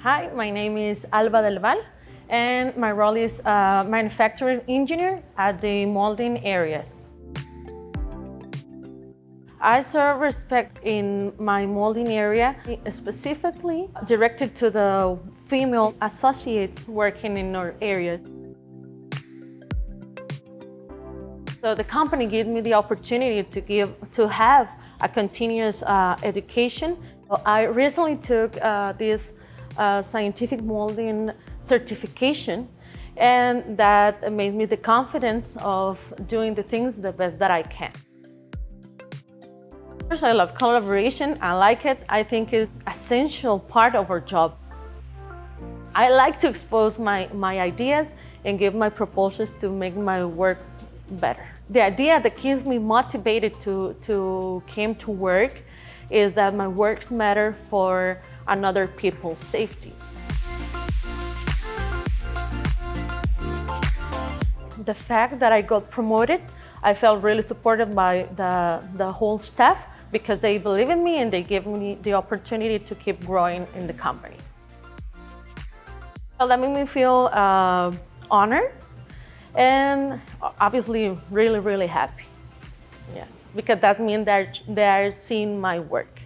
Hi, my name is Alba De Val, and my role is manufacturing engineer at the molding areas. I serve respect in my molding area, specifically directed to the female associates working in our areas. So the company gave me the opportunity to have a continuous education. I recently took this scientific molding certification, and that made me the confidence of doing the things the best that I can. First, I love collaboration. I like it. I think it's an essential part of our job. I like to expose my ideas and give my proposals to make my work better. The idea that keeps me motivated to come to work is that my works matter for another people's safety. The fact that I got promoted, I felt really supported by the whole staff because they believe in me and they give me the opportunity to keep growing in the company. Well, that made me feel honored and obviously really, really happy. Yes, because that means they're seeing my work.